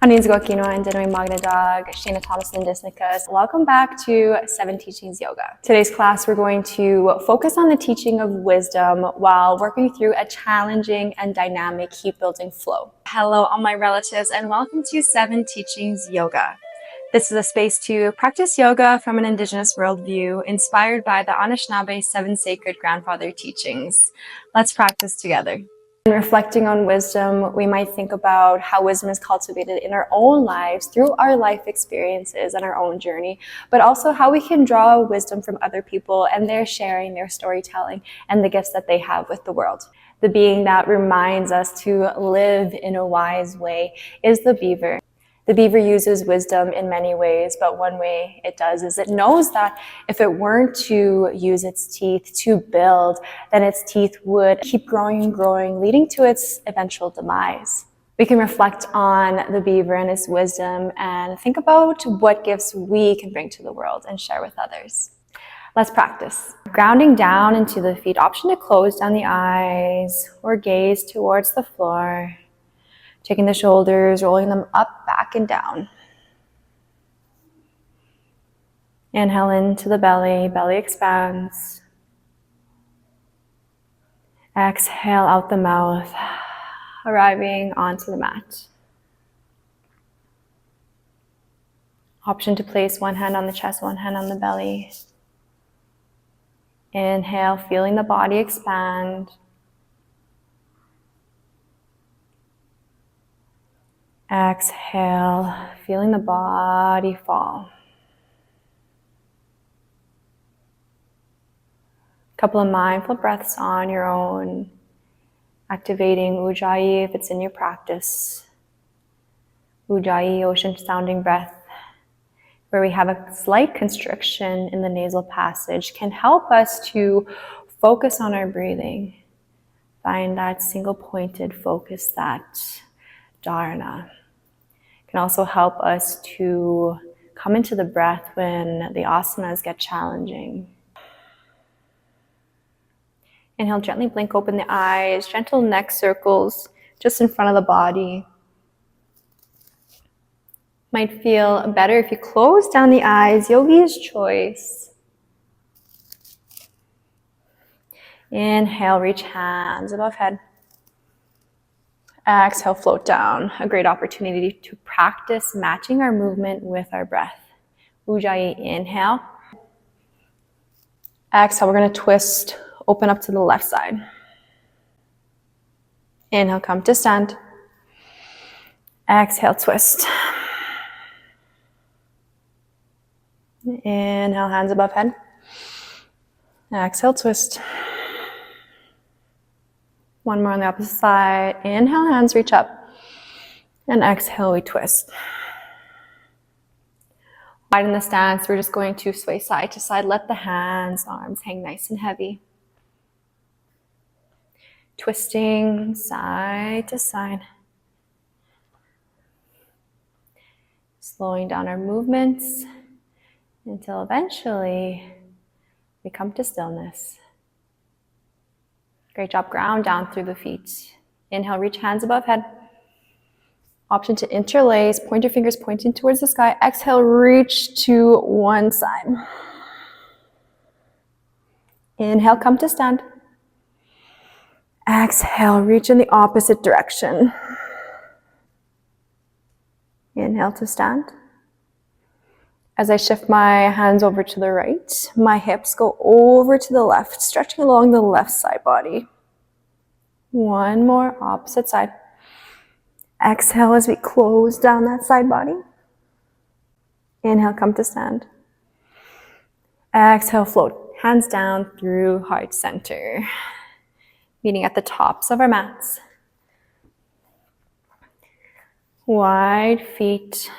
Anizgo Kino and Dinoi Magna Dog, Shana Thomas and Disnikas. Welcome back to 7 Teachings Yoga. Today's class, we're going to focus on the teaching of wisdom while working through a challenging and dynamic heat building flow. Hello, all my relatives, and welcome to 7 Teachings Yoga. This is a space to practice yoga from an Indigenous worldview inspired by the Anishinaabe 7 sacred grandfather teachings. Let's practice together. In reflecting on wisdom, we might think about how wisdom is cultivated in our own lives through our life experiences and our own journey, but also how we can draw wisdom from other people and their sharing, their storytelling, and the gifts that they have with the world. The being that reminds us to live in a wise way is the beaver. The beaver uses wisdom in many ways, but one way it does is it knows that if it weren't to use its teeth to build, then its teeth would keep growing and growing, leading to its eventual demise. We can reflect on the beaver and its wisdom and think about what gifts we can bring to the world and share with others. Let's practice. Grounding down into the feet, option to close down the eyes or gaze towards the floor. Taking the shoulders, rolling them up, back, and down. Inhale into the belly, belly expands. Exhale out the mouth, arriving onto the mat. Option to place one hand on the chest, one hand on the belly. Inhale, feeling the body expand. Exhale, feeling the body fall. A couple of mindful breaths on your own, activating Ujjayi if it's in your practice. Ujjayi, ocean sounding breath, where we have a slight constriction in the nasal passage, can help us to focus on our breathing. Find that single pointed focus, that dharana. Can also help us to come into the breath when the asanas get challenging. Inhale, gently blink open the eyes, gentle neck circles just in front of the body. Might feel better if you close down the eyes, yogi's choice. Inhale, reach hands above head. Exhale, float down. A great opportunity to practice matching our movement with our breath. Ujjayi, inhale. Exhale, we're going to twist, open up to the left side. Inhale, come to stand. Exhale, twist. Inhale, hands above head. Exhale, twist. One more on the opposite side. Inhale, hands reach up. And exhale, we twist. Widen the stance. We're just going to sway side to side. Let the hands, arms hang nice and heavy. Twisting side to side. Slowing down our movements until eventually we come to stillness. Great job. Ground down through the feet. Inhale, reach hands above head. Option to interlace, point your fingers pointing towards the sky. Exhale, reach to one side. Inhale, come to stand. Exhale, reach in the opposite direction. Inhale to stand. As I shift my hands over to the right, my hips go over to the left, stretching along the left side body. One more, opposite side. Exhale as we close down that side body. Inhale, come to stand. Exhale, float. Hands down through heart center. Meeting at the tops of our mats. Wide feet.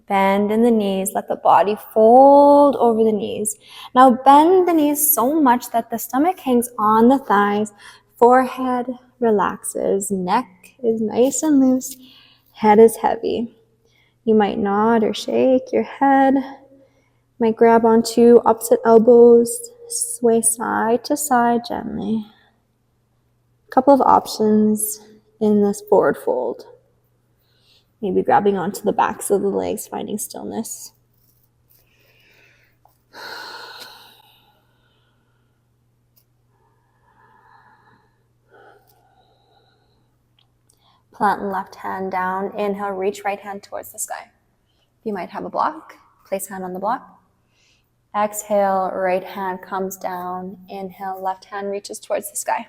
Bend in the knees, let the body fold over the knees. Now bend the knees so much that the stomach hangs on the thighs, forehead relaxes, neck is nice and loose, head is heavy. You might nod or shake your head, might grab onto opposite elbows, sway side to side gently. A couple of options in this forward fold. Maybe grabbing onto the backs of the legs, finding stillness. Plant left hand down. Inhale, reach right hand towards the sky. You might have a block. Place hand on the block. Exhale, right hand comes down. Inhale, left hand reaches towards the sky.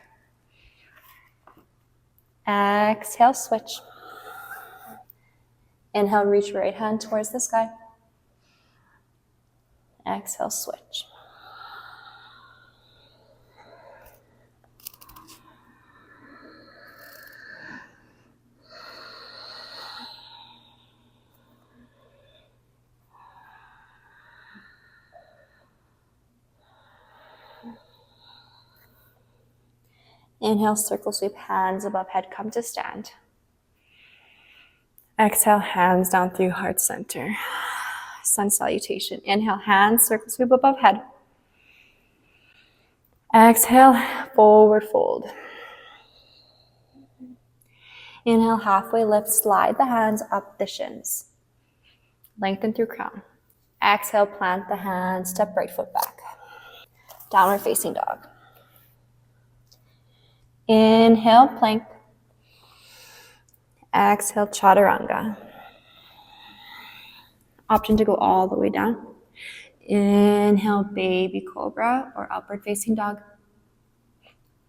Exhale, switch. Inhale, reach right hand towards the sky. Exhale, switch. Inhale, circle sweep, hands above head, come to stand. Exhale, hands down through heart center. Sun salutation. Inhale, hands, circle sweep above head. Exhale, forward fold. Inhale, halfway lift, slide the hands up the shins. Lengthen through crown. Exhale, plant the hands, step right foot back. Downward facing dog. Inhale, plank. Exhale, chaturanga. Option to go all the way down. Inhale, baby cobra or upward facing dog.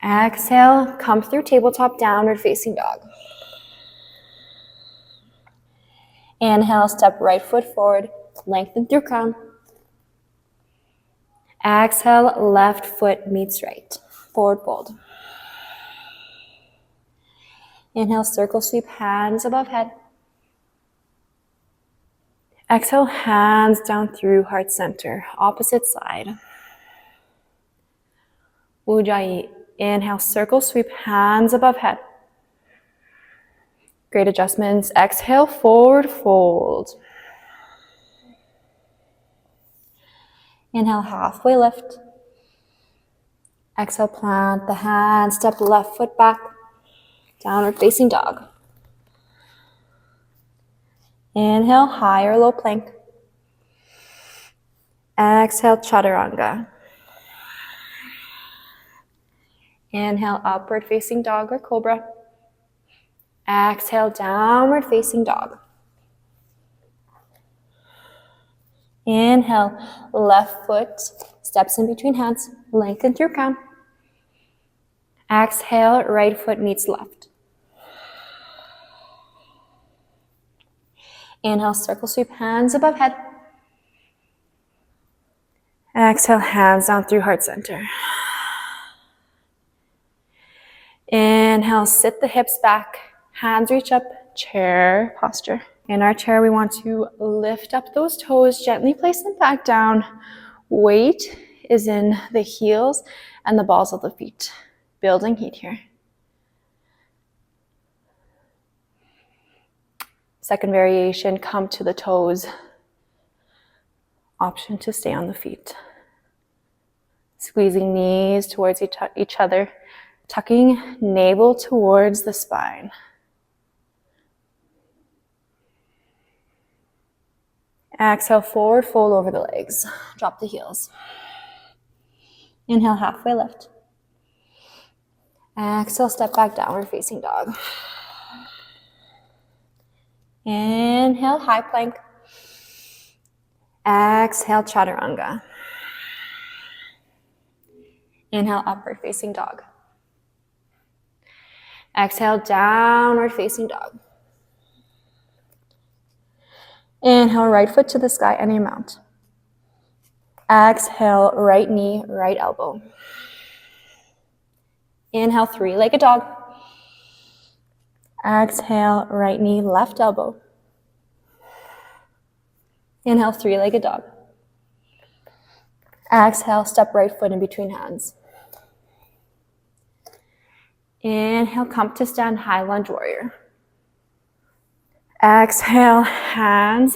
Exhale, come through tabletop, downward facing dog. Inhale, step right foot forward, lengthen through crown. Exhale, left foot meets right, forward fold. Inhale, circle sweep, hands above head. Exhale, hands down through heart center, opposite side. Ujjayi. Inhale, circle sweep, hands above head. Great adjustments. Exhale, forward fold. Inhale, halfway lift. Exhale, plant the hands, step left foot back. Downward facing dog. Inhale, high or low plank. Exhale, chaturanga. Inhale, upward facing dog or cobra. Exhale, downward facing dog. Inhale, left foot steps in between hands, lengthen through crown. Exhale, right foot meets left. Inhale, circle sweep, hands above head. Exhale, hands down through heart center. Inhale, sit the hips back, hands reach up, chair posture. In our chair, we want to lift up those toes, gently place them back down. Weight is in the heels and the balls of the feet. Building heat here. Second variation, come to the toes. Option to stay on the feet. Squeezing knees towards each other, tucking navel towards the spine. Exhale, forward fold over the legs. Drop the heels. Inhale, halfway lift. Exhale, step back, downward facing dog. Inhale, high plank. Exhale, chaturanga. Inhale, upward facing dog. Exhale, downward facing dog. Inhale, right foot to the sky, any amount. Exhale, right knee, right elbow. Inhale, three-legged dog. Exhale, right knee, left elbow. Inhale, three-legged dog. Exhale, step right foot in between hands. Inhale, come to stand, high lunge warrior. Exhale, hands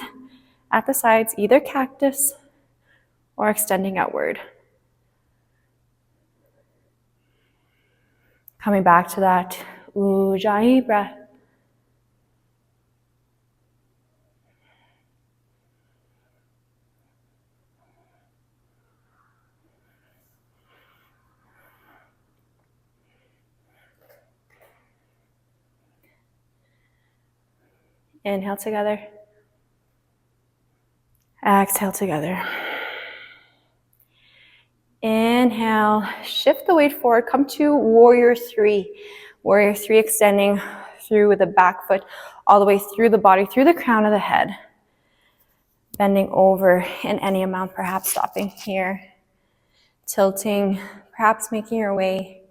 at the sides, either cactus or extending outward. Coming back to that Ujjayi breath. Inhale together. Exhale together. Inhale, shift the weight forward, come to warrior three. Warrior three, extending through the back foot, all the way through the body, through the crown of the head. Bending over in any amount, perhaps stopping here. Tilting, perhaps making your way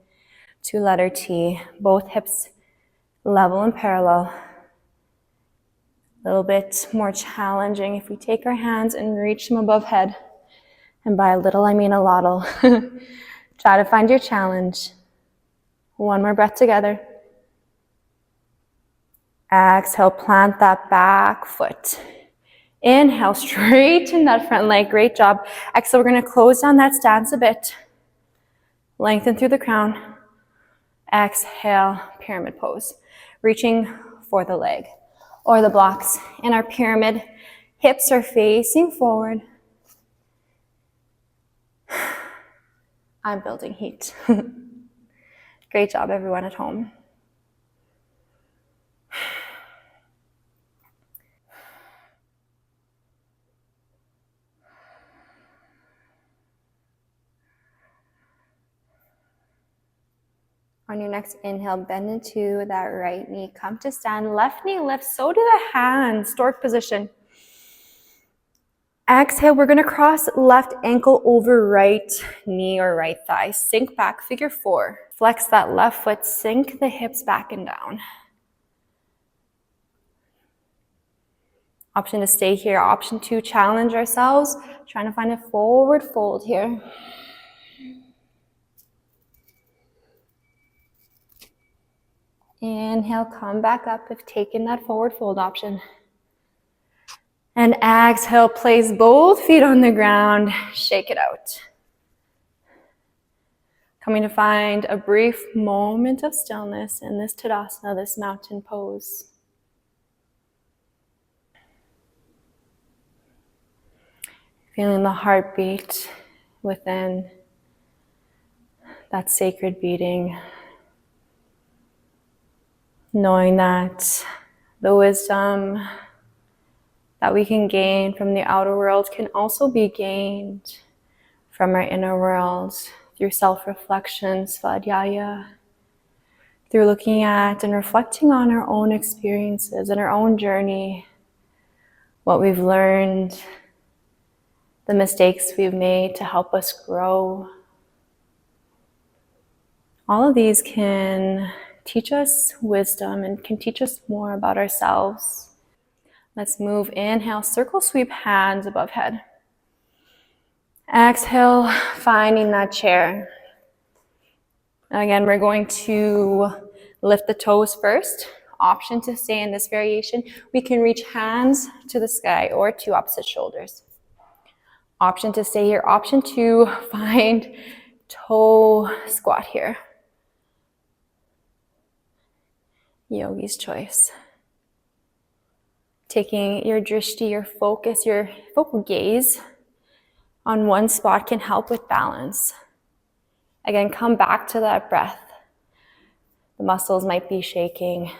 to letter T. Both hips level and parallel. A little bit more challenging if we take our hands and reach them above head. And by a little, I mean a lot'll. Try to find your challenge. One more breath together. Exhale, plant that back foot. Inhale, straighten that front leg. Great job. Exhale, we're going to close down that stance a bit. Lengthen through the crown. Exhale, pyramid pose. Reaching for the leg or the blocks. In our pyramid, hips are facing forward. I'm building heat. Great job, everyone at home. On your next inhale, bend into that right knee. Come to stand. Left knee lifts. So do the hands. Stork position. Exhale, we're going to cross left ankle over right knee or right thigh. Sink back, figure four. Flex that left foot, sink the hips back and down. Option to stay here. Option to challenge ourselves. Trying to find a forward fold here. Inhale, come back up if taking that forward fold option. And exhale, place both feet on the ground, shake it out. Coming to find a brief moment of stillness in this Tadasana, this mountain pose. Feeling the heartbeat within, that sacred beating. Knowing that the wisdom that we can gain from the outer world can also be gained from our inner world through self-reflection, svadhyaya, through looking at and reflecting on our own experiences and our own journey, what we've learned, the mistakes we've made to help us grow. All of these can teach us wisdom and can teach us more about ourselves. Let's move. Inhale, circle sweep, hands above head. Exhale, finding that chair. Again, we're going to lift the toes first. Option to stay in this variation. We can reach hands to the sky or to opposite shoulders. Option to stay here. Option to find toe squat here. Yogi's choice. Taking your drishti, your focus, your focal gaze on one spot can help with balance. Again, come back to that breath. The muscles might be shaking,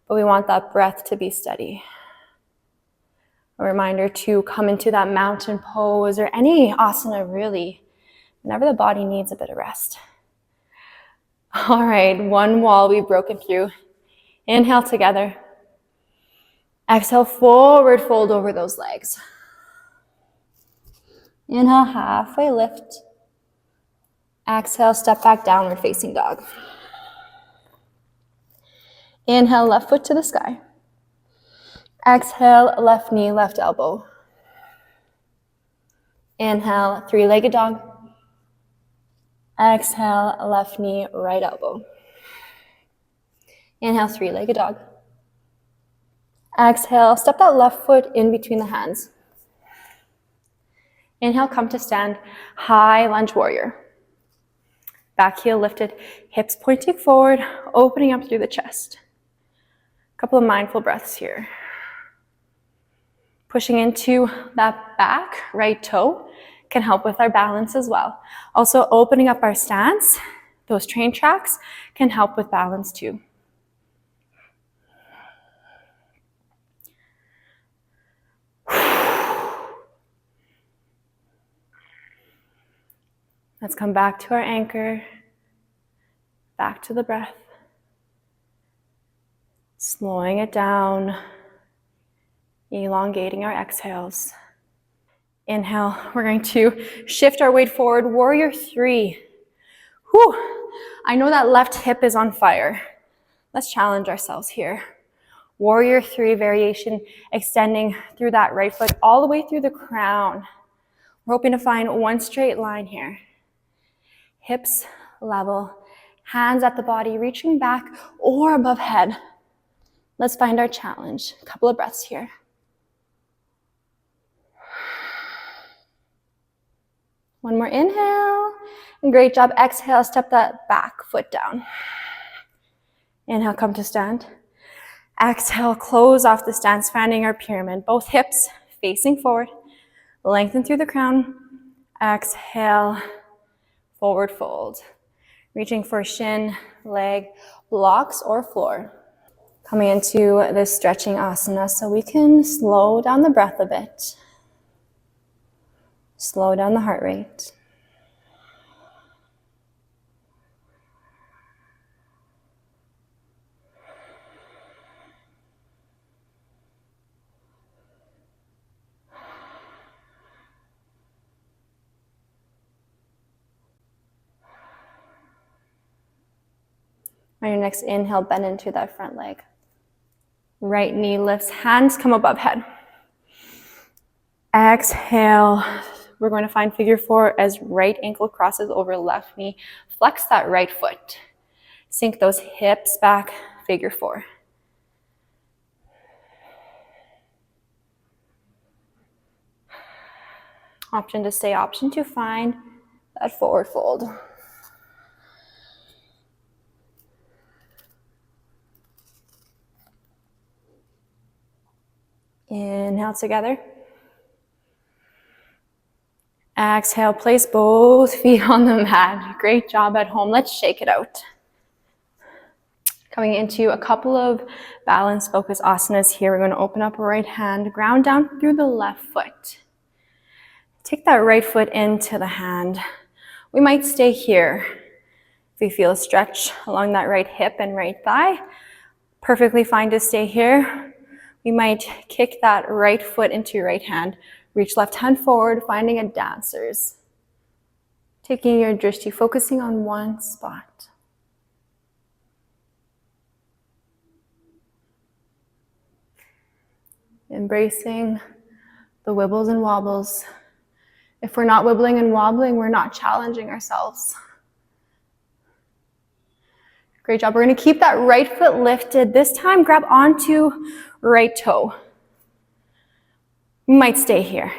but we want that breath to be steady. A reminder to come into that mountain pose or any asana really, whenever the body needs a bit of rest. All right, one wall we've broken through. Inhale together. Exhale, forward fold over those legs. Inhale, halfway lift. Exhale, step back, downward facing dog. Inhale, left foot to the sky. Exhale, left knee, left elbow. Inhale, three-legged dog. Exhale, left knee, right elbow. Inhale, three-legged dog. Exhale, step that left foot in between the hands. Inhale, come to stand, high lunge warrior. Back heel lifted, hips pointing forward, opening up through the chest. A couple of mindful breaths here. Pushing into that back right toe can help with our balance as well. Also opening up our stance, those train tracks can help with balance too. Let's come back to our anchor, back to the breath. Slowing it down, elongating our exhales. Inhale, we're going to shift our weight forward, warrior three. Whew, I know that left hip is on fire. Let's challenge ourselves here. Warrior three variation, extending through that right foot all the way through the crown. We're hoping to find one straight line here. Hips level, hands at the body, reaching back or above head. Let's find our challenge. A couple of breaths here. One more inhale. And great job. Exhale, step that back foot down. Inhale, come to stand. Exhale, close off the stance, fanning our pyramid. Both hips facing forward. Lengthen through the crown. Exhale, forward fold. Reaching for shin, leg, blocks, or floor. Coming into this stretching asana so we can slow down the breath a bit. Slow down the heart rate. On your next inhale, bend into that front leg. Right knee lifts, hands come above head. Exhale, we're going to find figure four as right ankle crosses over left knee. Flex that right foot. Sink those hips back, figure four. Option to stay, option to find that forward fold. Inhale together. Exhale, place both feet on the mat. Great job at home. Let's shake it out. Coming into a couple of balance focus asanas here. We're going to open up our right hand, ground down through the left foot. Take that right foot into the hand. We might stay here. If we feel a stretch along that right hip and right thigh, perfectly fine to stay here. We might kick that right foot into your right hand. Reach left hand forward, finding a dancer's. Taking your drishti, focusing on one spot. Embracing the wibbles and wobbles. If we're not wibbling and wobbling, we're not challenging ourselves. Great job. We're going to keep that right foot lifted. This time, grab onto right toe. We might stay here.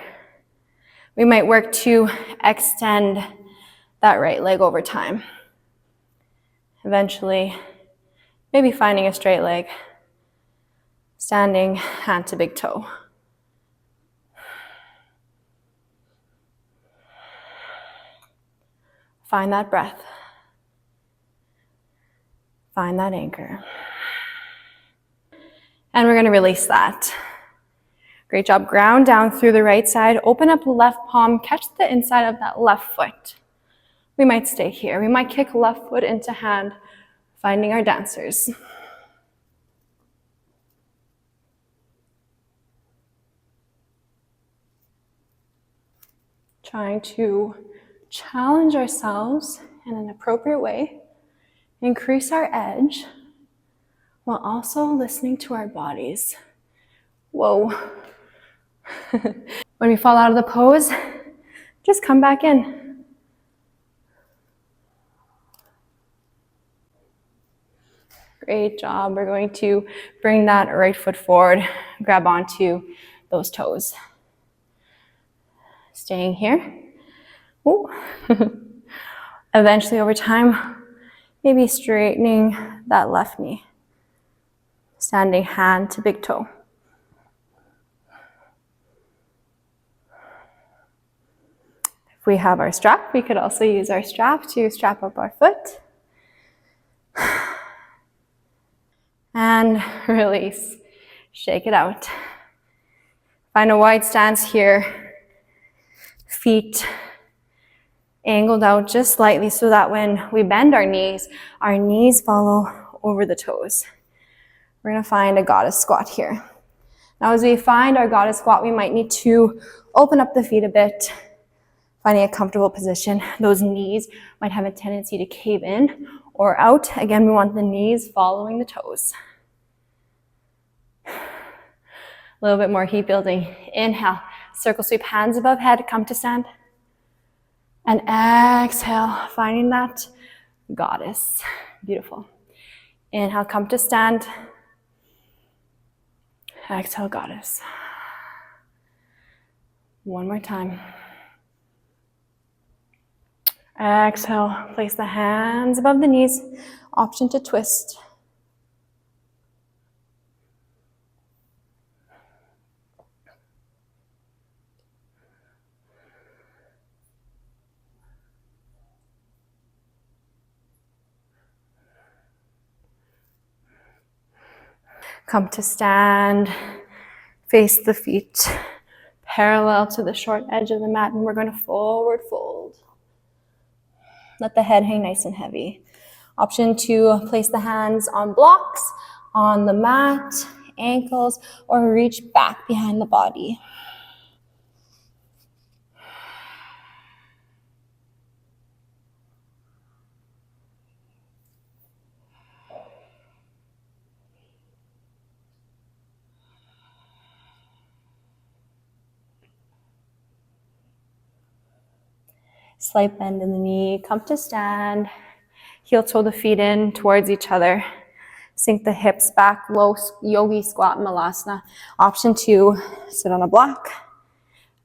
We might work to extend that right leg over time. Eventually, maybe finding a straight leg. Standing, hand to big toe. Find that breath. Find that anchor. And we're going to release that. Great job. Ground down through the right side. Open up the left palm. Catch the inside of that left foot. We might stay here. We might kick left foot into hand, finding our dancers. Trying to challenge ourselves in an appropriate way, increase our edge, while also listening to our bodies. Whoa. When we fall out of the pose, just come back in. Great job. We're going to bring that right foot forward, grab onto those toes. Staying here. Ooh. Eventually, over time, maybe straightening that left knee. Standing hand to big toe. If we have our strap, we could also use our strap to strap up our foot. And release. Shake it out. Find a wide stance here. Feet angled out just slightly so that when we bend our knees follow over the toes. We're gonna find a goddess squat here. Now as we find our goddess squat, we might need to open up the feet a bit, finding a comfortable position. Those knees might have a tendency to cave in or out. Again, we want the knees following the toes. A little bit more heat building. Inhale, circle sweep, hands above head, come to stand. And exhale, finding that goddess. Beautiful. Inhale, come to stand. Exhale, goddess. One more time. Exhale, place the hands above the knees. Option to twist. Come to stand. Face the feet parallel to the short edge of the mat, and we're going to forward fold. Let the head hang nice and heavy. Option to place the hands on blocks, on the mat, ankles, or reach back behind the body. Slight bend in the knee, come to stand. Heel toe the feet in towards each other. Sink the hips back, low yogi squat malasana. Option 2, sit on a block.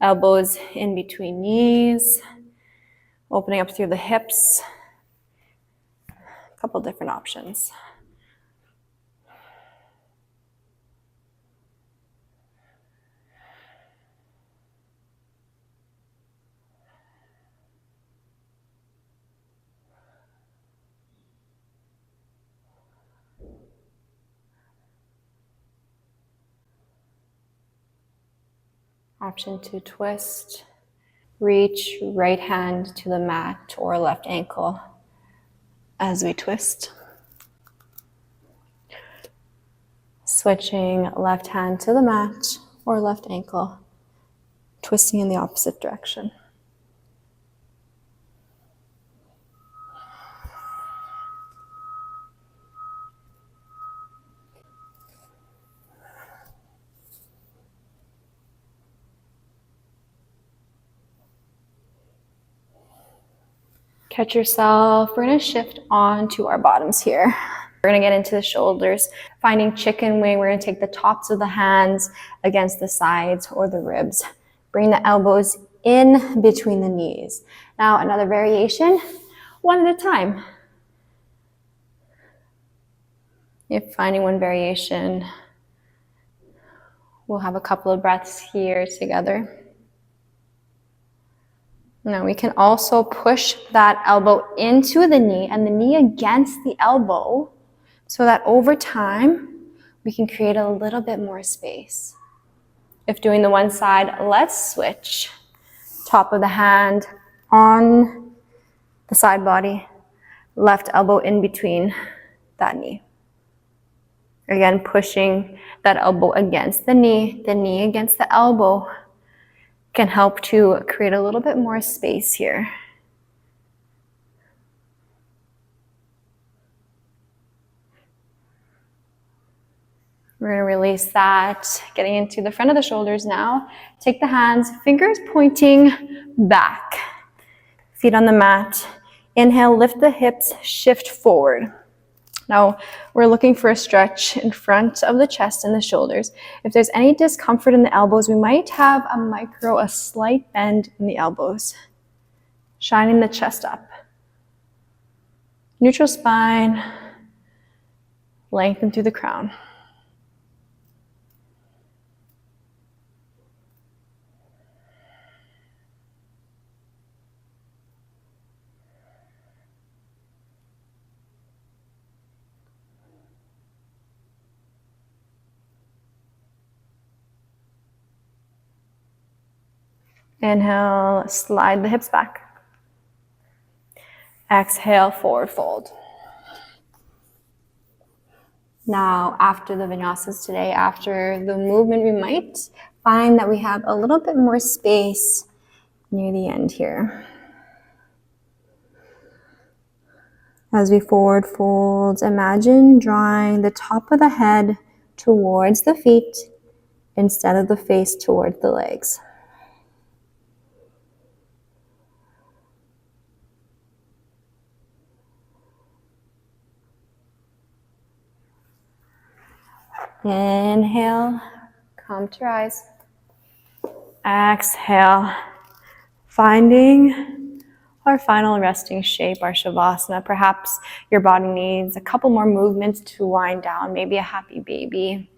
Elbows in between knees. Opening up through the hips. A couple different options. Option to twist. Reach right hand to the mat or left ankle as we twist. Switching left hand to the mat or left ankle, twisting in the opposite direction. Catch yourself. We're going to shift onto our bottoms here. We're going to get into the shoulders. Finding chicken wing, we're going to take the tops of the hands against the sides or the ribs. Bring the elbows in between the knees. Now another variation, one at a time. If finding one variation, we'll have a couple of breaths here together. Now we can also push that elbow into the knee and the knee against the elbow so that over time we can create a little bit more space. If doing the one side, let's switch. Top of the hand on the side body, left elbow in between that knee. Again, pushing that elbow against the knee against the elbow can help to create a little bit more space here. We're going to release that, getting into the front of the shoulders now. Take the hands, fingers pointing back. Feet on the mat. Inhale, lift the hips, shift forward. Now, we're looking for a stretch in front of the chest and the shoulders. If there's any discomfort in the elbows, we might have a slight bend in the elbows. Shining the chest up. Neutral spine. Lengthen through the crown. Inhale, slide the hips back. Exhale, forward fold. Now, after the vinyasas today, after the movement, we might find that we have a little bit more space near the end here. As we forward fold, imagine drawing the top of the head towards the feet instead of the face towards the legs. Inhale, come to rise. Exhale, finding our final resting shape, our Savasana. Perhaps your body needs a couple more movements to wind down, maybe a happy baby,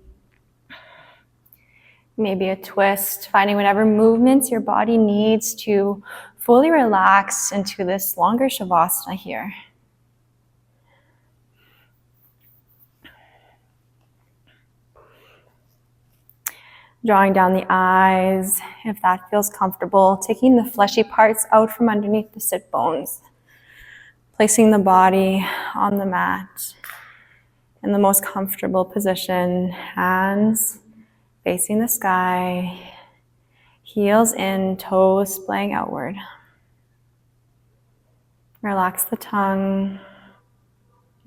maybe a twist, finding whatever movements your body needs to fully relax into this longer Savasana here. Drawing down the eyes, if that feels comfortable, taking the fleshy parts out from underneath the sit bones, placing the body on the mat in the most comfortable position, hands facing the sky, heels in, toes splaying outward. Relax the tongue,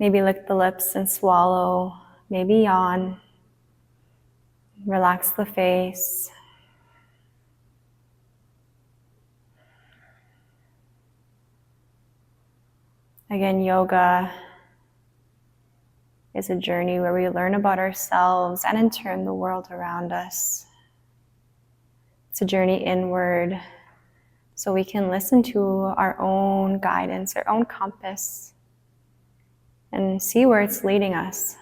maybe lick the lips and swallow, maybe yawn. Relax the face. Again, yoga is a journey where we learn about ourselves and in turn the world around us. It's a journey inward so we can listen to our own guidance, our own compass, and see where it's leading us.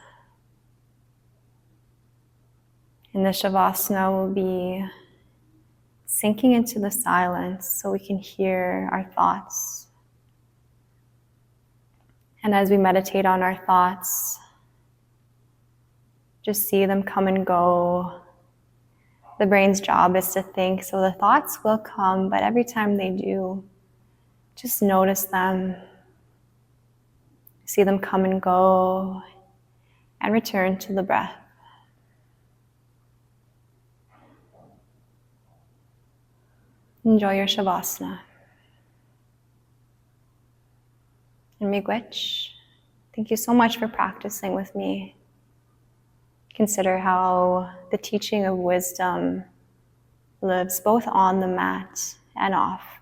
In the Shavasana, we'll be sinking into the silence so we can hear our thoughts. And as we meditate on our thoughts, just see them come and go. The brain's job is to think, so the thoughts will come, but every time they do, just notice them. See them come and go, and return to the breath. Enjoy your Shavasana. And Miigwech, thank you so much for practicing with me. Consider how the teaching of wisdom lives both on the mat and off.